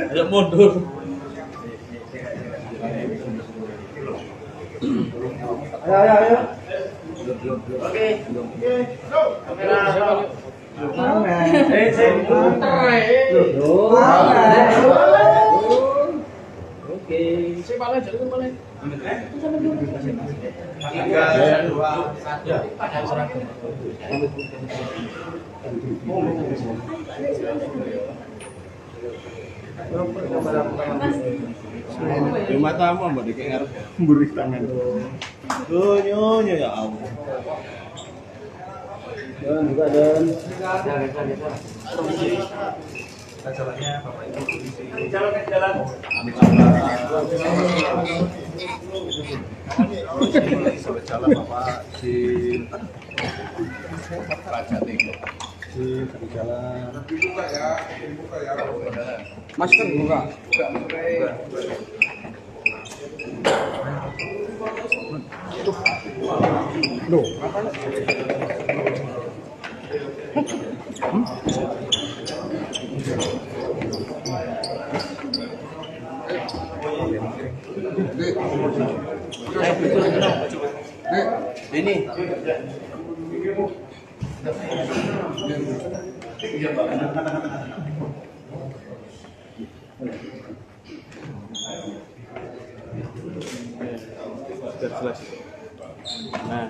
Ayo mundur. Ayo. Oke. Oke. Saya balik jadi kan balik. 3, 2, 1. Di matamu mbak dikenger beri tangan. Nyonya ya Allah. Dan juga dan. Jalannya Bapak Ibu polisi. Jalan. Jalan Bapak si Raja Tinggi. Si jalan. Dibuka ya. Masker buka. Loh, Ini. sudah jelas. Nah.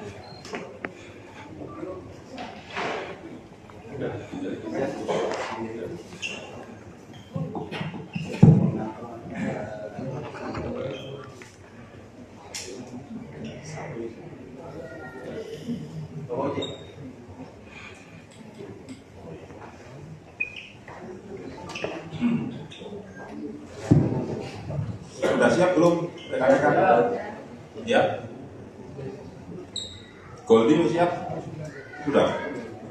Sudah siap belum rekan-rekan? Ya. Goldie siap? Sudah.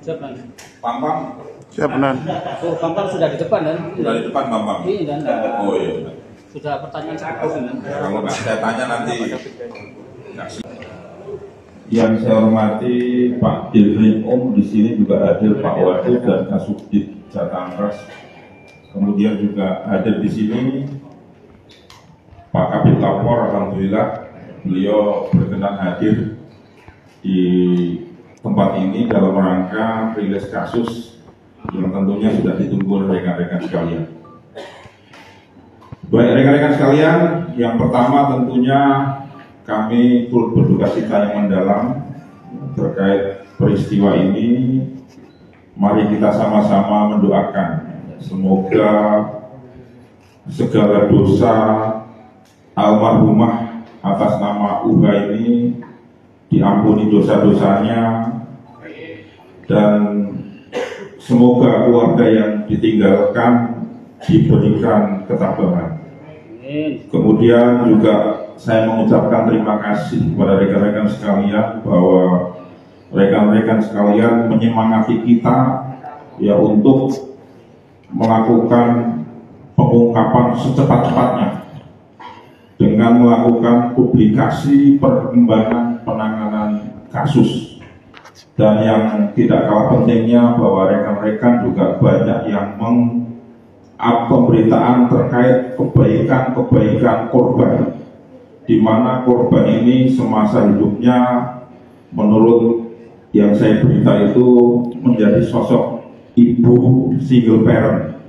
Siap kan? Pam-pam? Siap, Nan. Oh, Bambang sudah di depan kan? Sudah di depan Pam-pam? Ini dan Oh iya. sudah pertanyaan satu kan? Kalau nggak saya tanya nanti. Yang saya hormati Pak Dirjen Om, di sini juga hadir Pak Wadil dan Kasubdit Jatangras. Kemudian juga hadir di sini Pak Kabid Lapor, alhamdulillah beliau berkenan hadir di tempat ini dalam rangka rilis kasus yang tentunya sudah ditunggu oleh rekan-rekan sekalian. Baik rekan-rekan sekalian, yang pertama tentunya kami turut berduka cita yang mendalam terkait peristiwa ini. Mari kita sama-sama mendoakan semoga segala dosa almarhumah atas nama Uha ini diampuni dosa-dosanya, dan semoga keluarga yang ditinggalkan diberikan ketabahan. Kemudian juga saya mengucapkan terima kasih kepada rekan-rekan sekalian bahwa rekan-rekan sekalian menyemangati kita ya untuk melakukan pengungkapan secepat-cepatnya dengan melakukan publikasi perkembangan penanganan kasus. Dan yang tidak kalah pentingnya bahwa rekan-rekan juga banyak yang meng-up pemberitaan terkait kebaikan-kebaikan korban, di mana korban ini semasa hidupnya menurut yang saya berita itu menjadi sosok ibu single parent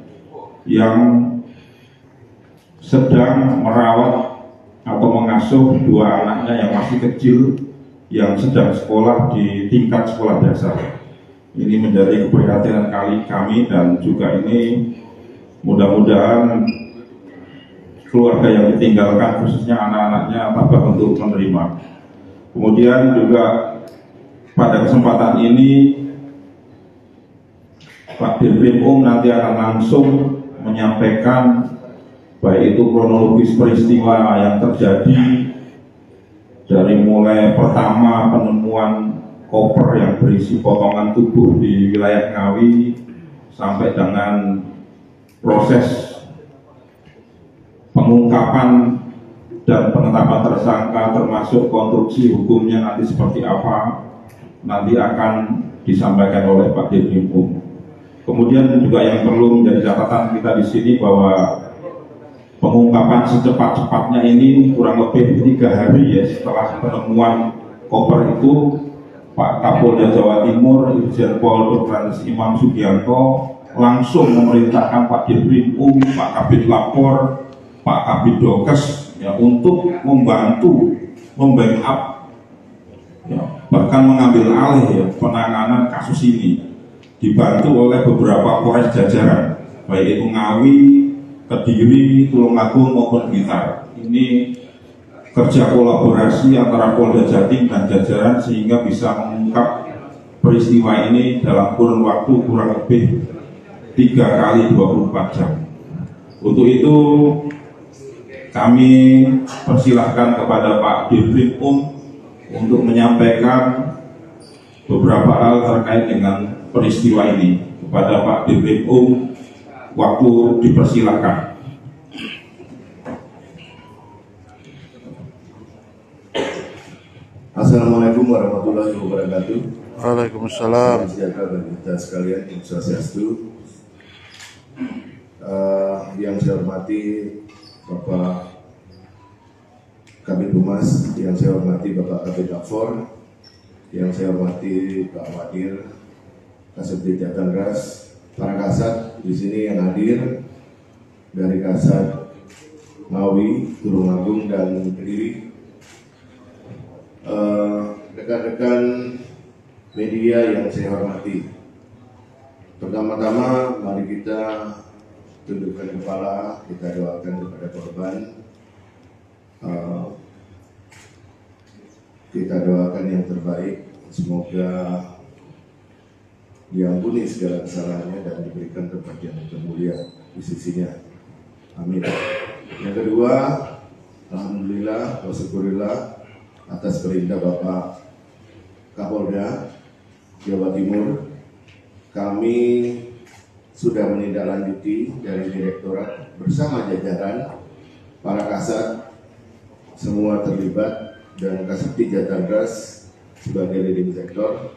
yang sedang merawat atau mengasuh dua anaknya yang masih kecil yang sedang sekolah di tingkat sekolah dasar. Ini menjadi keprihatinan kami dan juga ini mudah-mudahan keluarga yang ditinggalkan khususnya anak-anaknya tabah untuk menerima. Kemudian juga pada kesempatan ini Pak Dirjen nanti akan langsung menyampaikan baik itu kronologis peristiwa yang terjadi dari mulai pertama penemuan koper yang berisi potongan tubuh di wilayah Ngawi sampai dengan proses pengungkapan dan penetapan tersangka termasuk konstruksi hukumnya nanti seperti apa nanti akan disampaikan oleh Pak Dirkrim Um. Kemudian juga yang perlu menjadi catatan kita di sini bahwa pengungkapan secepat-cepatnya ini kurang lebih 3 hari ya setelah penemuan koper itu, Pak Kapolda Jawa Timur Irjen Pol Dr. Imam Sugianto langsung memerintahkan Pak Dirkrim Um, Pak Kabid Lapor, Pak Kabid Dokes ya, untuk membantu membackup ya, bahkan mengambil alih ya, penanganan kasus ini, dibantu oleh beberapa Polres jajaran baik itu Ngawi, Kediri, Tulungagung maupun Blitar. Ini kerja kolaborasi antara Polda Jatim dan jajaran sehingga bisa mengungkap peristiwa ini dalam kurun waktu kurang lebih 3 kali 24 jam. Untuk itu kami persilahkan kepada Pak Dirkrim untuk menyampaikan beberapa hal terkait dengan peristiwa ini. Kepada Pak Dirkrim waktu dipersilahkan. Assalamualaikum warahmatullahi wabarakatuh. Waalaikumsalam. Salam sejahtera bagi kita sekalian, Om Swastiastu. Yang saya hormati Bapak Kabid Humas, yang saya hormati Bapak Kabid Lapor, yang saya hormati Pak Wadir, Kasubdit Jatengras, para kasat di sini yang hadir dari Kasat Ngawi, Tulungagung dan Kediri, rekan-rekan media yang saya hormati. Pertama-tama mari kita tundukkan kepala, kita doakan kepada korban. Kita doakan yang terbaik, semoga diampuni segala kesalahannya dan diberikan tempat yang termulia di sisinya. Amin. Yang kedua, alhamdulillah wa syukurillah atas perintah Bapak Kapolda Jawa Timur, kami sudah menindaklanjuti dari Direktorat bersama jajaran para kasat semua terlibat dan Kasubdit Jatengras sebagai leading sektor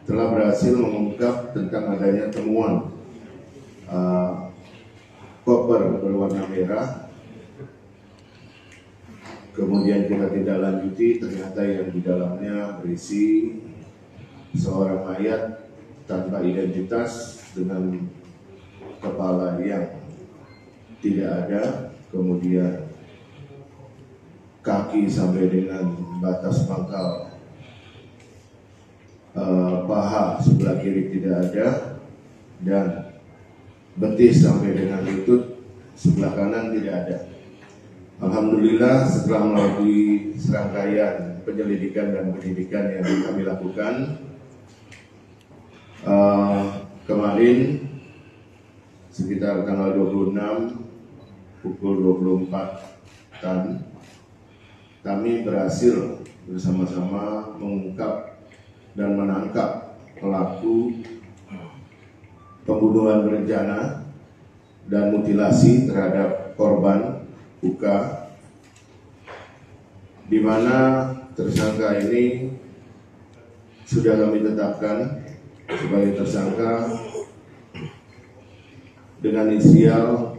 telah berhasil mengungkap tentang adanya temuan koper berwarna merah. Kemudian kita tidak lanjuti, ternyata yang di dalamnya berisi seorang mayat tanpa identitas dengan kepala yang tidak ada, kemudian kaki sampai dengan batas pangkal paha sebelah kiri tidak ada, dan betis sampai dengan lutut sebelah kanan tidak ada. Alhamdulillah setelah melalui serangkaian penyelidikan dan penyidikan yang kami lakukan, kemarin sekitar tanggal 26 pukul 24 kami berhasil bersama-sama mengungkap dan menangkap pelaku pembunuhan berencana dan mutilasi terhadap korban Uka, di mana tersangka ini sudah kami tetapkan sebagai tersangka dengan inisial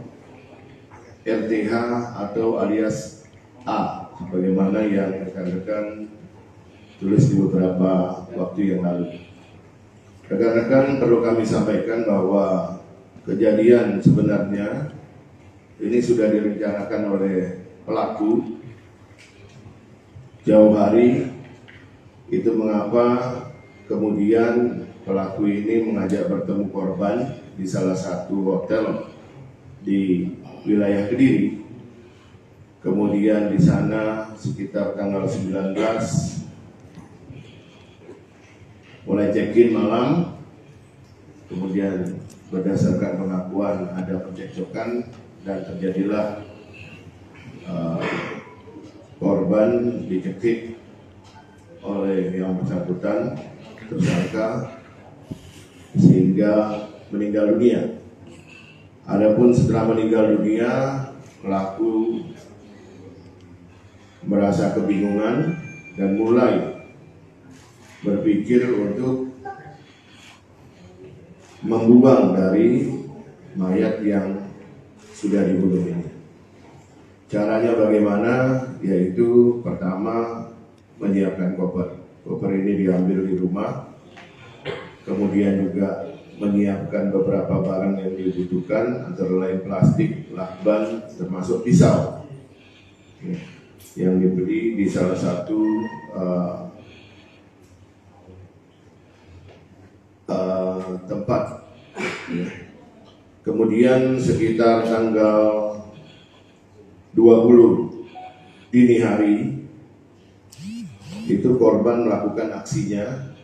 RTH atau alias A, sebagaimana yang rekan-rekan tulis di beberapa waktu yang lalu. Rekan-rekan, perlu kami sampaikan bahwa kejadian sebenarnya ini sudah direncanakan oleh pelaku jauh hari. Itu mengapa kemudian pelaku ini mengajak bertemu korban di salah satu hotel di wilayah Kediri. Kemudian di sana sekitar tanggal 19 mulai check-in malam, kemudian berdasarkan pengakuan ada percekcokan dan terjadilah korban dicekik oleh yang bersangkutan, tersangka, sehingga meninggal dunia. Adapun setelah meninggal dunia, pelaku merasa kebingungan dan mulai berpikir untuk membuang dari mayat yang sudah dibunuh ini. Caranya bagaimana? Yaitu pertama menyiapkan koper. Koper ini diambil di rumah, kemudian juga menyiapkan beberapa barang yang dibutuhkan, antara lain plastik, lakban, termasuk pisau yang dibeli di salah satu tempat. Kemudian sekitar tanggal 20 dini hari itu korban melakukan aksinya,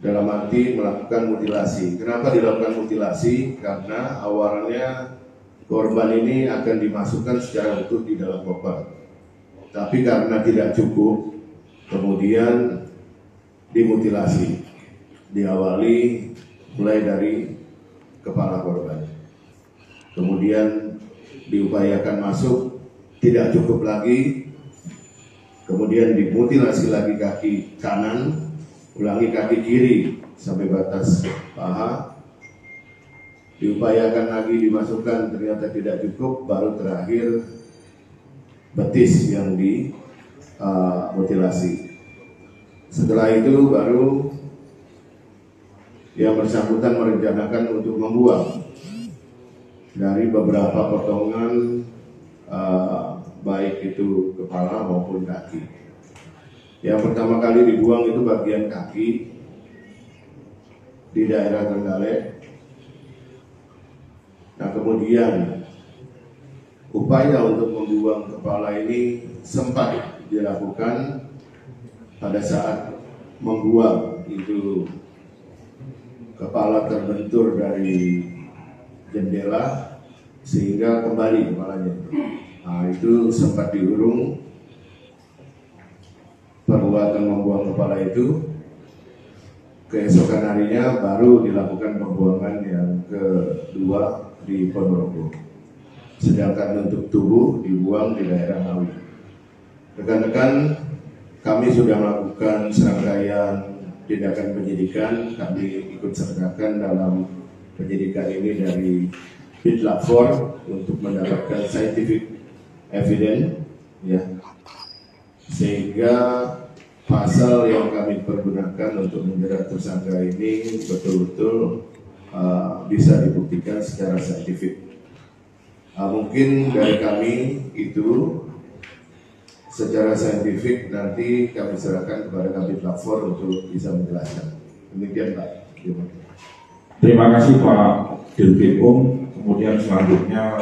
dalam arti melakukan mutilasi. Kenapa dilakukan mutilasi? Karena awalnya korban ini akan dimasukkan secara utuh di dalam koper, tapi karena tidak cukup, kemudian dimutilasi. Diawali mulai dari kepala korban, kemudian diupayakan masuk, tidak cukup lagi, kemudian dimutilasi lagi kaki kanan, ulangi kaki kiri sampai batas paha, diupayakan lagi dimasukkan, ternyata tidak cukup, baru terakhir betis yang dimutilasi. Setelah itu baru yang bersangkutan merencanakan untuk membuang dari beberapa potongan, baik itu kepala maupun kaki. Yang pertama kali dibuang itu bagian kaki di daerah Trenggalek. Nah, kemudian upaya untuk membuang kepala ini sempat dilakukan pada saat membuang itu. Kepala terbentur dari jendela sehingga kembali kepalanya. Nah, itu sempat diurung perbuatan membuang kepala itu. Keesokan harinya baru dilakukan pembuangan yang kedua di Ponorogo. Sedangkan untuk tubuh dibuang di daerah Ngawi. Rekan-rekan, kami sudah melakukan serangkaian tindakan penyidikan. Kami ikut sertakan dalam penyidikan ini dari Bitlab 4 untuk mendapatkan scientific evidence, ya, sehingga pasal yang kami pergunakan untuk menjerat tersangka ini betul-betul bisa dibuktikan secara saintifik. Mungkin dari kami itu secara saintifik nanti kami serahkan kepada Kabid Lapor untuk bisa menjelaskan. Demikian Pak. Terima kasih Pak Dirkrim. Kemudian selanjutnya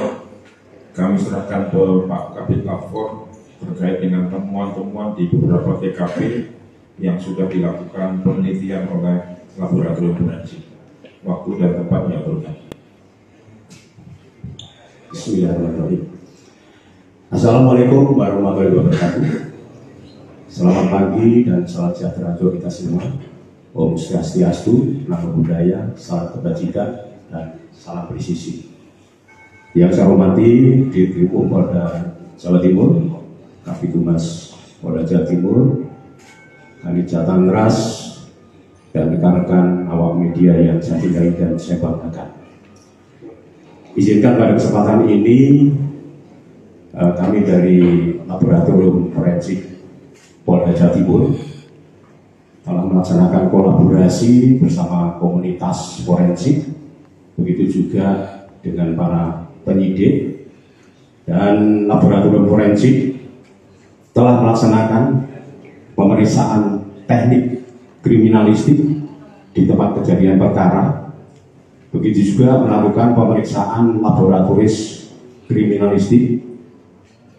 kami serahkan ke Pak Kabid Lapor terkait dengan temuan-temuan di beberapa TKP yang sudah dilakukan penelitian oleh laboratorium forensik. Waktu dan tempatnya berubah. Bismillahirrahmanirrahim. Assalamualaikum warahmatullahi wabarakatuh. Selamat pagi dan salam sejahtera untuk kita semua. Om Swastiastu, Namo Buddhaya, salam kebajikan dan salam presisi. Yang saya hormati Dirkrim Polda Jawa Timur, Kabid Humas Polda Jawa Timur, Kanit Jatanras, dan rekan-rekan awak media yang saya cintai dan saya banggakan. Izinkan pada kesempatan ini kami dari Laboratorium Forensik Polda Jawa Timur telah melaksanakan kolaborasi bersama komunitas forensik, begitu juga dengan para penyidik, dan Laboratorium Forensik telah melaksanakan pemeriksaan teknik kriminalistik di tempat kejadian perkara, begitu juga melakukan pemeriksaan laboratoris kriminalistik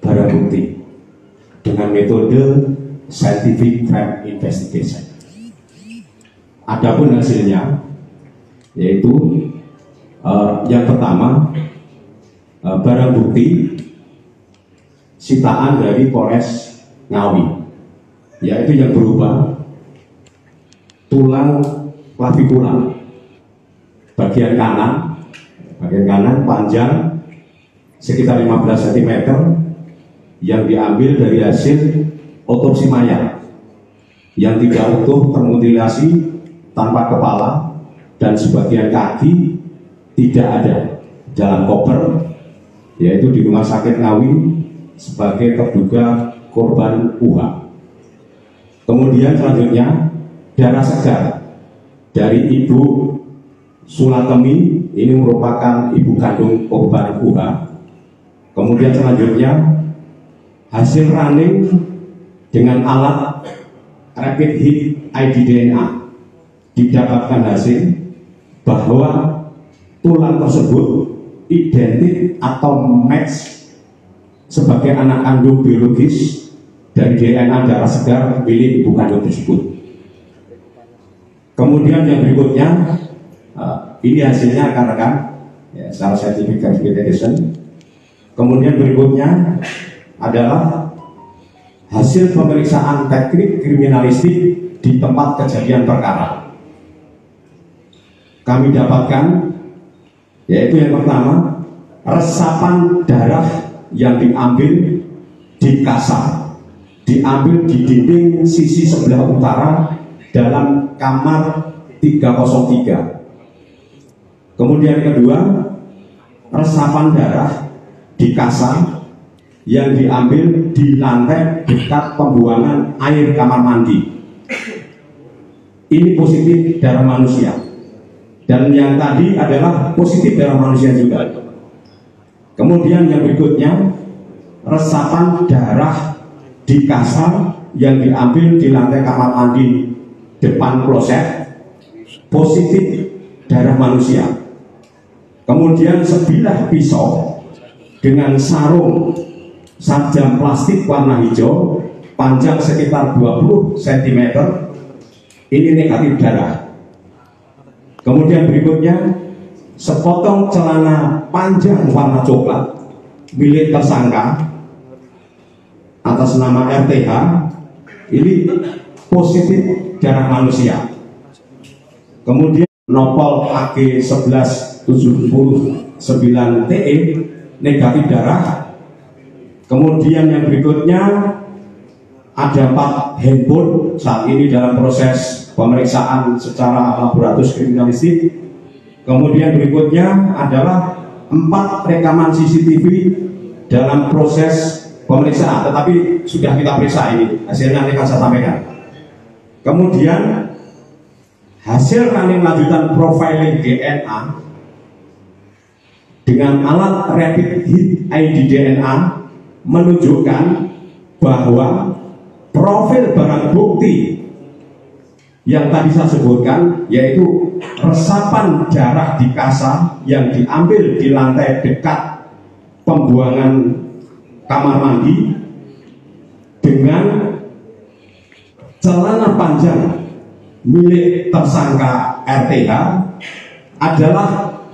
barang bukti dengan metode scientific crime investigation. Adapun hasilnya yaitu yang pertama, barang bukti sitaan dari Polres Ngawi, yaitu yang berupa tulang clavicula bagian kanan panjang sekitar 15 cm yang diambil dari hasil otopsi mayat yang tidak utuh, termutilasi, tanpa kepala, dan sebagian kaki tidak ada dalam koper, yaitu di Rumah Sakit Ngawi sebagai terduga korban UHA. Kemudian selanjutnya darah segar dari Ibu Sulatemi, ini merupakan ibu kandung korban UHA. Kemudian selanjutnya hasil running dengan alat rapid hit ID DNA didapatkan hasil bahwa tulang tersebut identik atau match sebagai anak kandung biologis dari DNA darah segar milik ibu kandung tersebut. Kemudian yang berikutnya, ini hasilnya rekan-rekan, ya, secara scientific verification. Kemudian berikutnya adalah hasil pemeriksaan teknik kriminalistik di tempat kejadian perkara. Kami dapatkan, yaitu yang pertama, resapan darah yang diambil di kasar, diambil di dinding sisi sebelah utara dalam kamar 303. Kemudian kedua, resapan darah di kasar yang diambil di lantai dekat pembuangan air kamar mandi. Ini positif darah manusia. Dan yang tadi adalah positif darah manusia juga. Kemudian yang berikutnya, resapan darah di kasar yang diambil di lantai kamar mandi depan kloset, positif darah manusia. Kemudian sebilah pisau dengan sarung sajam plastik warna hijau, panjang sekitar 20 cm, ini negatif darah. Kemudian berikutnya, sepotong celana panjang warna coklat milik tersangka atas nama RTH, ini positif darah manusia. Kemudian nopol AG 1179TE negatif darah. Kemudian yang berikutnya ada 4 handphone saat ini dalam proses pemeriksaan secara laboratorium kriminalistik. Kemudian berikutnya adalah 4 rekaman CCTV dalam proses pemeriksaan, tetapi sudah kita periksa, ini hasilnya nanti akan saya sampaikan. Kemudian hasil running lanjutan profiling DNA dengan alat rapid hit ID DNA menunjukkan bahwa profil barang bukti yang tadi saya sebutkan, yaitu resapan darah di kasar yang diambil di lantai dekat pembuangan kamar mandi dengan celana panjang milik tersangka RTH adalah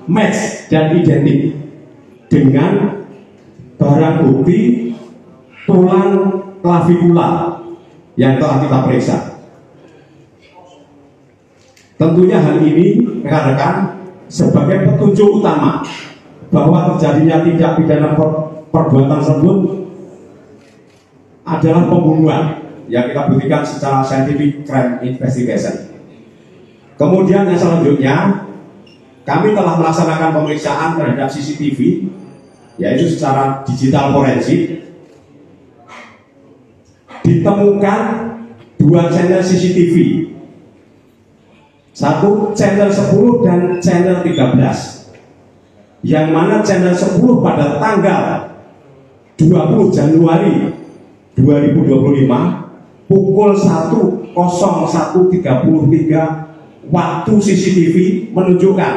match dan identik dengan barang bukti tulang klavikula yang telah kita periksa. Tentunya hal ini rekan-rekan sebagai petunjuk utama bahwa terjadinya tindak pidana perbuatan tersebut adalah pembunuhan yang kita buktikan secara scientific crime investigation. Kemudian yang selanjutnya, kami telah melaksanakan pemeriksaan terhadap CCTV, yaitu secara digital forensik. Ditemukan 2 channel CCTV, satu channel 10 dan channel 13, yang mana channel 10 pada tanggal 20 Januari 2025 pukul 1:01.33 waktu CCTV menunjukkan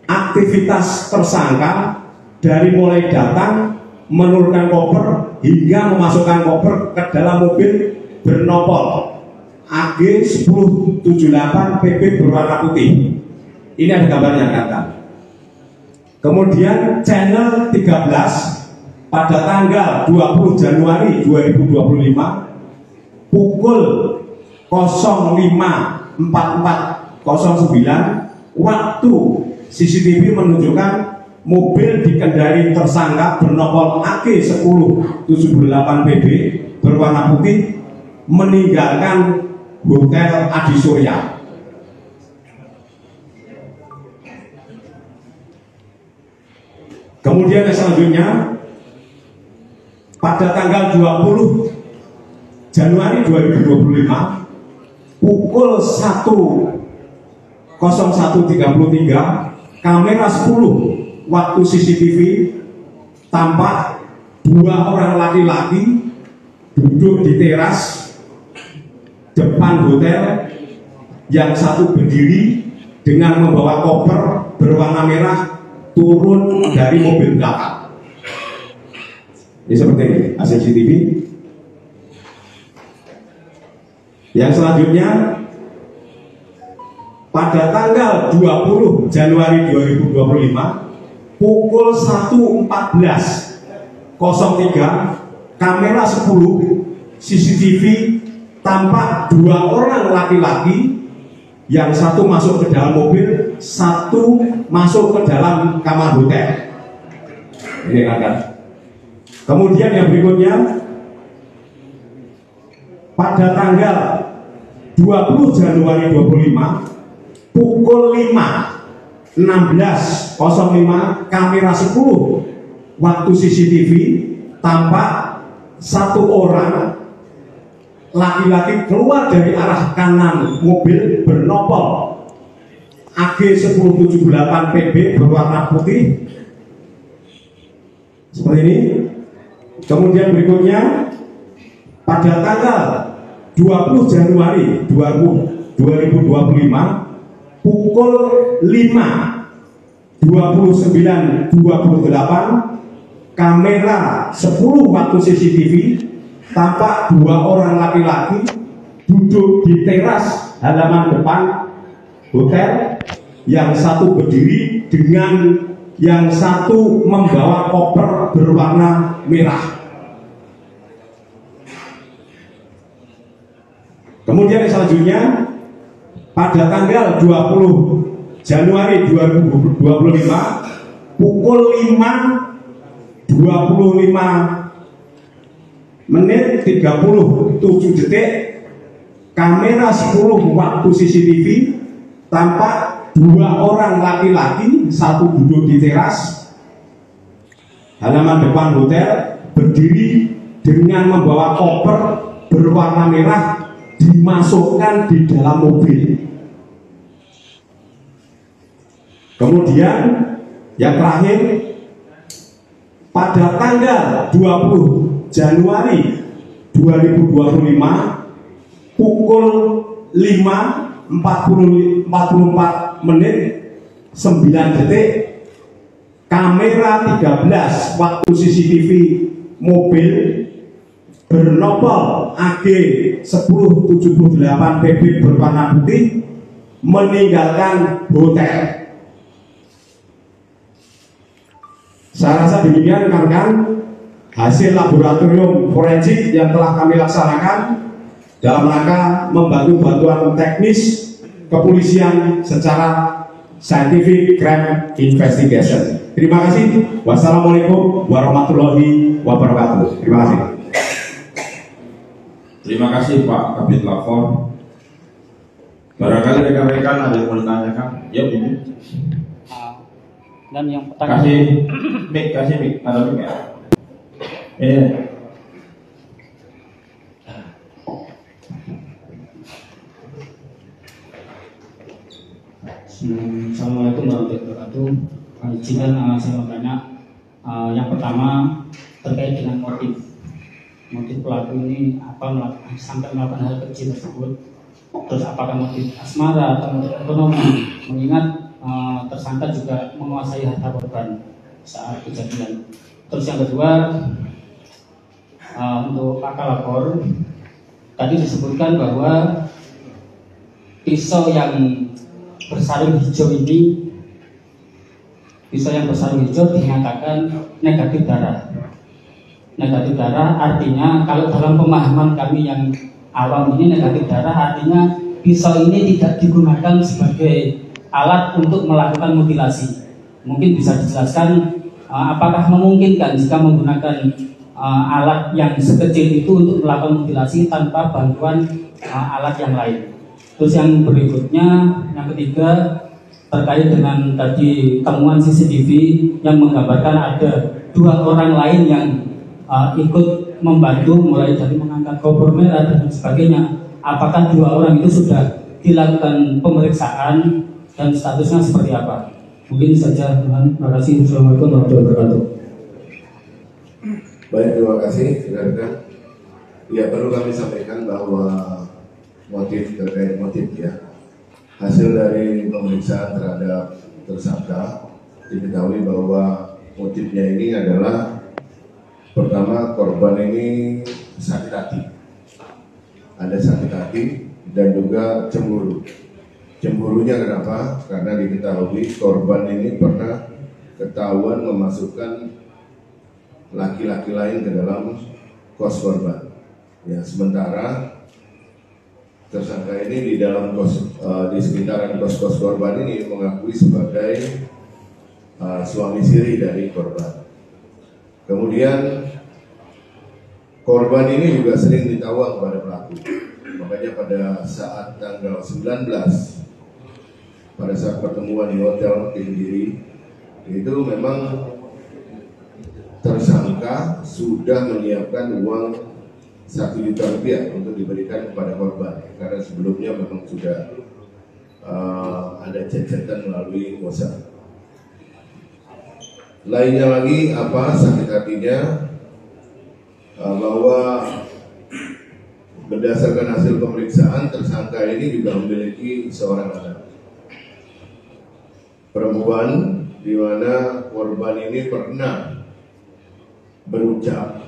aktivitas tersangka dari mulai datang, menurunkan koper hingga memasukkan koper ke dalam mobil bernopol AG 1078 PP berwarna putih. Ini ada gambarnya kan. Kemudian channel 13 pada tanggal 20 Januari 2025 pukul 05.4409 waktu CCTV menunjukkan mobil dikendari tersangka bernopol AG 1078 PB berwarna putih meninggalkan Hotel Adi Surya. Kemudian yang selanjutnya pada tanggal 20 Januari 2025 pukul 01.33 kamera 10 waktu CCTV tampak 2 orang laki-laki duduk di teras depan hotel, yang satu berdiri dengan membawa koper berwarna merah turun dari mobil belakang. Ini seperti ini hasil CCTV. Yang selanjutnya pada tanggal 20 Januari 2025 pukul 1.14.03 kamera 10 CCTV tampak 2 orang laki-laki, yang satu masuk ke dalam mobil, satu masuk ke dalam kamar hotel. Ini kan. Kemudian yang berikutnya pada tanggal 20 Januari 25 pukul 5.16.05 kamera 10 waktu CCTV tampak 1 orang laki-laki keluar dari arah kanan mobil bernopol AG 1078 PB berwarna putih seperti ini. Kemudian berikutnya pada tanggal 20 Januari 2025 pukul 5.29.28 kamera 10 waktu CCTV tampak 2 orang laki-laki duduk di teras halaman depan hotel, yang satu berdiri dengan yang satu membawa koper berwarna merah. Kemudian yang selanjutnya pada tanggal 20 Januari 2025 pukul 5.25 menit 37 detik kamera 10 waktu CCTV tampak 2 orang laki-laki, satu duduk di teras halaman depan hotel berdiri dengan membawa koper berwarna merah dimasukkan di dalam mobil. Kemudian yang terakhir pada tanggal 20 Januari 2025 pukul 5.44 menit 9 detik kamera 13 waktu CCTV mobil bernopol AG 1078 PB berwarna putih meninggalkan hotel. Saya rasa demikian rekan-rekan hasil laboratorium forensik yang telah kami laksanakan dalam rangka membantu bantuan teknis kepolisian secara scientific crime investigation. Terima kasih. Wassalamualaikum warahmatullahi wabarakatuh. Terima kasih. Terima kasih Pak Kabid Lapor. Barangkali rekan-rekan ada yang mau ditanyakan? Ya, ini. Dan yang pertanyaan Kasih mic, ada mic ya? Assalamualaikum warahmatullahi wabarakatuh. Izinkan saya bertanya. Yang pertama terkait dengan motif pelaku ini apa sampai melakukan hal kecil tersebut. Terus apakah motif asmara atau motif ekonomi? Mengingat tersangka juga menguasai harta korban saat kejadian. Terus yang kedua, untuk kakak lapor tadi disebutkan bahwa pisau yang bersarung hijau dinyatakan negatif darah. Negatif darah artinya, kalau dalam pemahaman kami yang awam ini, negatif darah artinya pisau ini tidak digunakan sebagai alat untuk melakukan mutilasi, Mungkin bisa dijelaskan apakah memungkinkan jika menggunakan alat yang sekecil itu untuk melakukan mutilasi tanpa bantuan alat yang lain. Terus yang berikutnya, yang ketiga, terkait dengan tadi temuan CCTV yang menggambarkan ada 2 orang lain yang ikut membantu mulai dari mengangkat kompor merah dan sebagainya. Apakah 2 orang itu sudah dilakukan pemeriksaan dan statusnya seperti apa? Mungkin saja, Tuhan. Terima kasih. Assalamualaikum warahmatullahi wabarakatuh. Baik, terima kasih. Silakan. Ya, perlu kami sampaikan bahwa terkait motif ya, hasil dari pemeriksaan terhadap tersangka diketahui bahwa motifnya ini adalah pertama, korban ini sakit hati, ada sakit hati dan juga cemburu. Cemburunya kenapa? Karena diketahui korban ini pernah ketahuan memasukkan laki-laki lain ke dalam kos korban. Ya, sementara tersangka ini di dalam di sekitaran kos korban ini mengakui sebagai suami siri dari korban. Kemudian korban ini juga sering ditawar kepada pelaku. Makanya pada saat tanggal 19, pada saat pertemuan di hotel di Kediri, itu memang tersangka sudah menyiapkan uang 1 juta rupiah untuk diberikan kepada korban, karena sebelumnya memang sudah ada cecetan melalui WhatsApp. Lainnya lagi apa sakit hatinya, bahwa berdasarkan hasil pemeriksaan tersangka ini juga memiliki seorang anak perempuan, di mana korban ini pernah berucap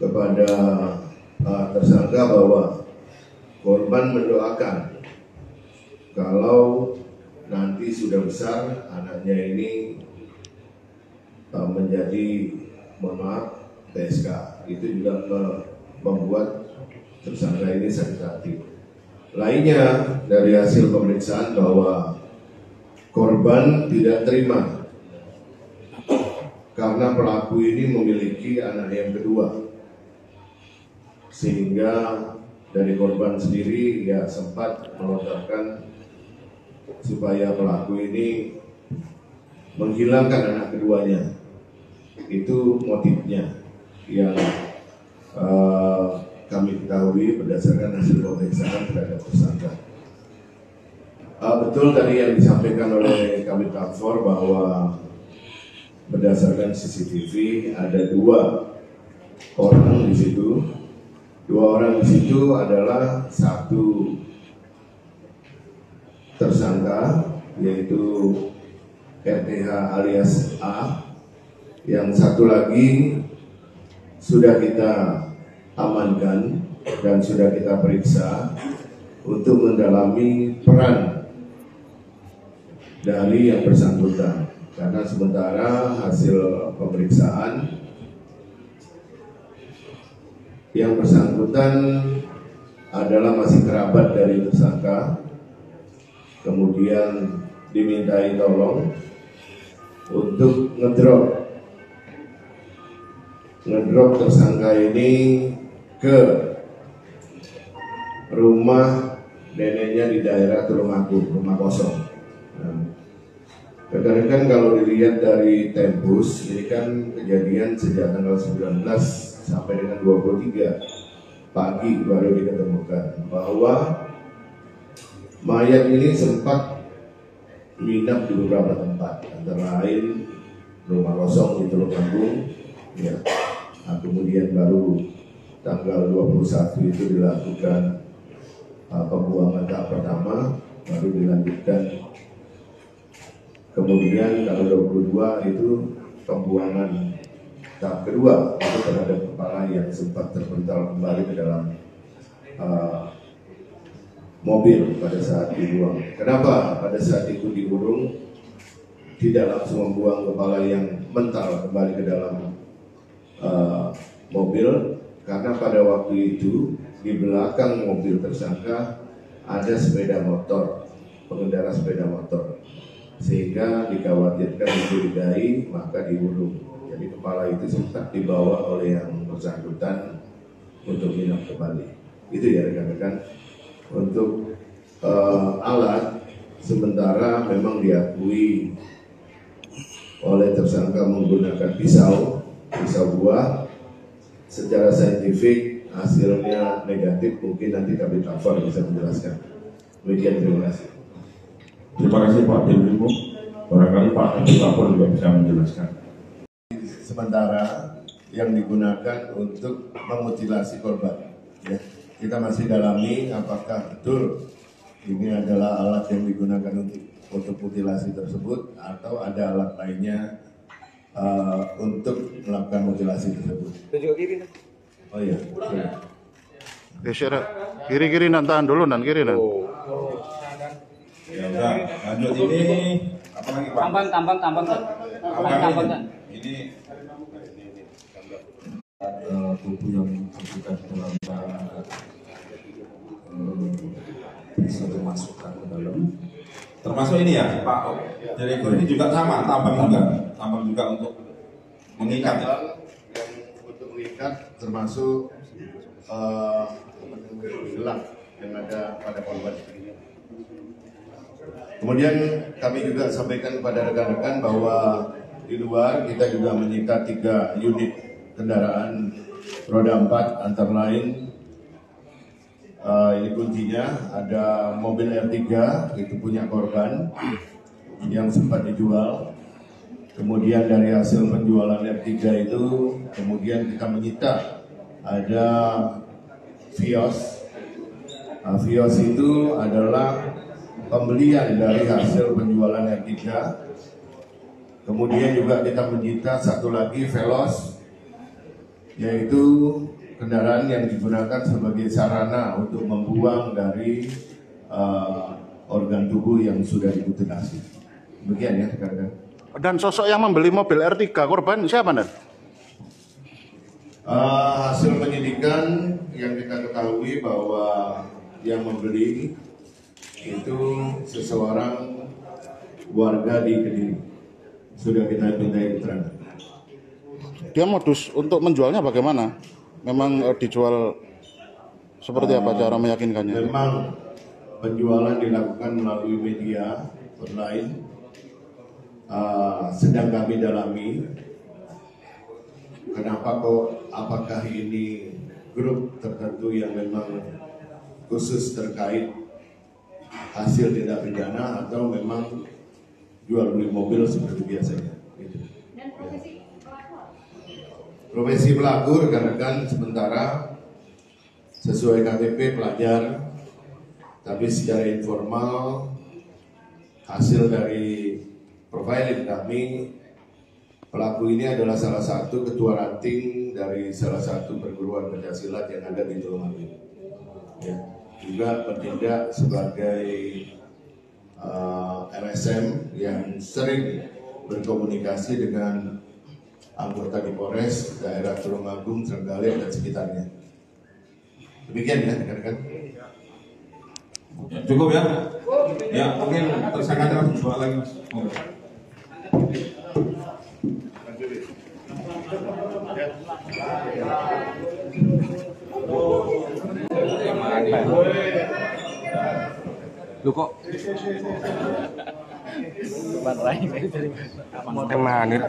kepada tersangka bahwa korban mendoakan kalau nanti sudah besar anaknya ini menjadi, mohon maaf, PSK. Itu juga membuat tersangka ini sakit hati. Lainnya dari hasil pemeriksaan bahwa korban tidak terima karena pelaku ini memiliki anak yang kedua, sehingga dari korban sendiri ya sempat melontarkan supaya pelaku ini menghilangkan anak keduanya. Itu motifnya yang kami ketahui berdasarkan hasil pemeriksaan terhadap tersangka. Betul tadi yang disampaikan oleh Kabid Dakfor bahwa berdasarkan CCTV ada 2 orang di situ. 2 orang di situ adalah satu tersangka yaitu RTH alias A, yang satu lagi sudah kita amankan dan sudah kita periksa untuk mendalami peran dari yang bersangkutan. Karena sementara hasil pemeriksaan yang bersangkutan adalah masih kerabat dari tersangka, kemudian dimintai tolong untuk ngedrop tersangka ini ke rumah neneknya di daerah Tulungagung, rumah kosong. Rekan-rekan, kalau dilihat dari tempus, ini kan kejadian sejak tanggal 19 sampai dengan 23 pagi baru diketemukan bahwa mayat ini sempat menginap di beberapa tempat, antara lain rumah kosong di Tulungagung, ya. Kemudian baru tanggal 21 itu dilakukan pembuangan tahap pertama, baru dilanjutkan. Kemudian tanggal 22 itu pembuangan tahap kedua, itu terhadap kepala yang sempat terpental kembali ke dalam mobil pada saat dibuang. Kenapa pada saat itu diurung tidak langsung membuang kepala yang mental kembali ke dalam mobil? Karena pada waktu itu di belakang mobil tersangka ada sepeda motor, pengendara sepeda motor. sehingga dikhawatirkan dicurigai maka diurung. Jadi kepala itu sempat dibawa oleh yang bersangkutan untuk minum kembali. Itu ya rekan-rekan. Untuk alat sementara memang diakui oleh tersangka menggunakan pisau buah. Secara saintifik hasilnya negatif, mungkin nanti Kabid Afar bisa menjelaskan. Demikian, terima kasih. Terima kasih Pak Dirlimu. Barangkali Pak Kabid Afar juga bisa menjelaskan. Sementara yang digunakan untuk memutilasi korban, ya. Kita masih dalami apakah betul ini adalah alat yang digunakan untuk mutilasi tersebut atau ada alat lainnya untuk melakukan mutilasi tersebut. Oh iya. Geser kiri tahan dulu nan kiri nan. Ya udah, lanjut ini apa lagi Pak? Tambang kan. Ini Tubuh yang terbuka dalam bisa dimasukkan ke dalam. termasuk ini ya Pak Direktur, ini juga sama tambang juga untuk mengikat ya? Yang untuk mengikat termasuk gelang yang ada pada korban. Kemudian kami juga sampaikan kepada rekan-rekan bahwa di luar kita juga menyita 3 unit kendaraan roda 4 antara lain ini kuncinya ada mobil R3 itu punya korban yang sempat dijual. Kemudian dari hasil penjualan R3 itu kemudian kita menyita ada Vios. Vios itu adalah pembelian dari hasil penjualan R3. Kemudian juga kita menyita satu lagi Veloz, yaitu kendaraan yang digunakan sebagai sarana untuk membuang dari organ tubuh yang sudah dimutilasi. Demikian ya rekan-rekan. Dan sosok yang membeli mobil R3 korban siapa nan? Hasil penyidikan yang kita ketahui bahwa yang membeli itu seseorang warga di Kediri. Sudah kita mintai keterangan. Dia modus untuk menjualnya bagaimana? Memang dijual seperti apa cara meyakinkannya? Memang penjualan dilakukan melalui media online. Sedang kami dalami. Kenapa kok? Apakah ini grup tertentu yang memang khusus terkait hasil tindak pidana atau memang jual beli mobil seperti biasanya? Gitu. Dan profesi pelaku? Profesi pelaku rekan-rekan sementara sesuai KTP pelajar, tapi secara informal hasil dari profiling kami pelaku ini adalah salah satu ketua ranting dari salah satu perguruan pencaksilat yang ada di Tulungagung. Ya, juga bertindak sebagai LSM yang sering berkomunikasi dengan anggota di Polres daerah Tulungagung, Trenggalek dan sekitarnya. Demikian ya rekan-rekan. Ya, cukup ya? Ya mungkin tersangka harus dibawa lagi Mas. Lu kok kemana nih?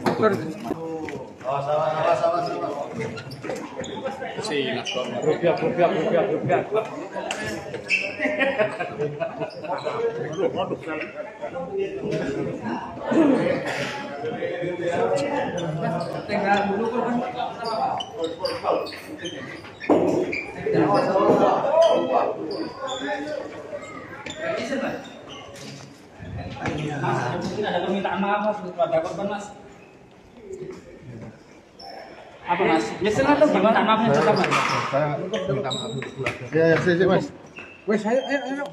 Mas, mungkin ada permintaan maaf Mas untuk keluarga korban Mas. Apa Mas? Ya silakan gimana maafnya cepat Mas. Saya minta maaf untuk keluarga. Ya, Mas. Wes, ayo. Wes, ayo.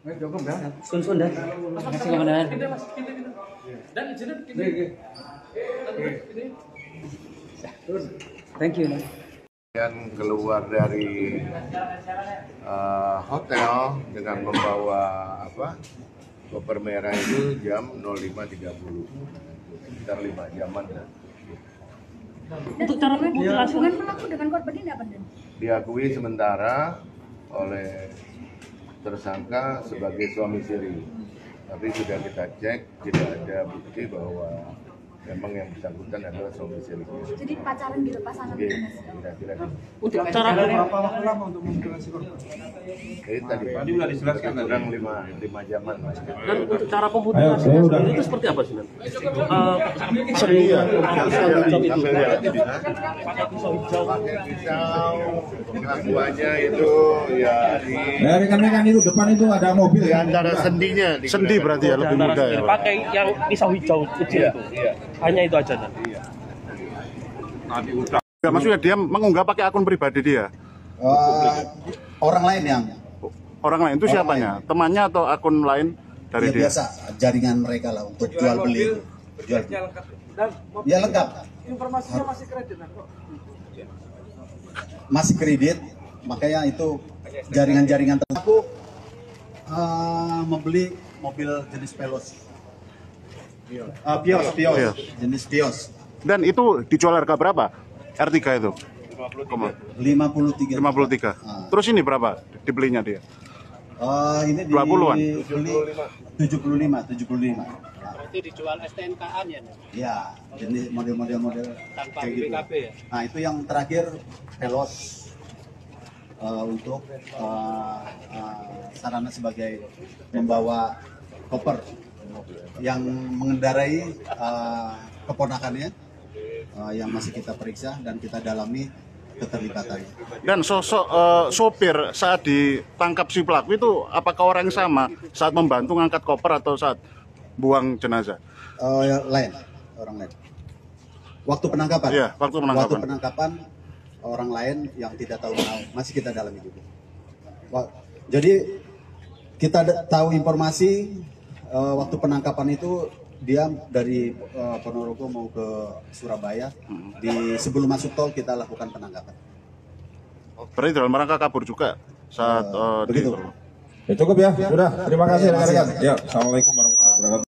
Wes, jongkok dah. Sun dan. Makasih komandan. Dan izinin. Thank you. Yang keluar dari hotel dengan membawa koper merah itu jam 05.30, sekitar 5 jaman. Untuk cara hubungan pelaku dengan korban ini apa, Dan? Diakui sementara oleh tersangka sebagai suami siri, tapi sudah kita cek tidak ada bukti bahwa memang yang bersangkutan adalah suami siri. Jadi pacaran gitu, pasangan gitu, Mas? Kira-kira gitu. Untuk cara berapa waktu lama untuk memutilasi korban? Tadi sudah dijelaskan kurang 5 jaman. Dan untuk cara pemutilasi sendiri itu seperti apa sih, Nan? Pakai pisau, pengakuannya itu ya di rekan-rekan itu depan itu ada mobil ya. Antara sendinya, sendi berarti ya lebih mudah ya. Pakai yang pisau hijau kecil itu. Hanya itu aja, Nan. Ya, maksudnya dia mengunggah pakai akun pribadi dia. Orang lain yang Orang lain itu siapanya? Temannya atau akun lain dari dia? biasa jaringan mereka lah untuk jual beli. Ya lengkap. Informasinya masih kredit, Nan, kok? Masih kredit, makanya itu jaringan-jaringan aku membeli mobil jenis Veloz. Vios, jenis Vios. Dan itu dijual harga berapa? R3 itu? 53. 53. Terus ini berapa dibelinya dia? Ini 20-an? dibeli 75. Berarti dijual STNK-an ya? Ya, jenis model Tanpa kayak gitu. BPKB ya? Nah, itu yang terakhir Veloz untuk sarana sebagai membawa koper yang mengendarai keponakannya yang masih kita periksa dan kita dalami keterlibatannya. Dan sosok sopir saat ditangkap si pelaku itu apakah orang yang sama saat membantu ngangkat koper atau saat buang jenazah? Orang lain. Waktu penangkapan? Iya, waktu penangkapan orang lain yang tidak tahu masih kita dalami juga. Jadi kita tahu informasi waktu penangkapan itu dia dari Ponorogo mau ke Surabaya. Sebelum masuk tol kita lakukan penangkapan. Berarti dalam rangka kabur juga saat begitu. Ya cukup ya, sudah. Terima kasih rekan-rekan. Ya, assalamualaikum warahmatullahi wabarakatuh.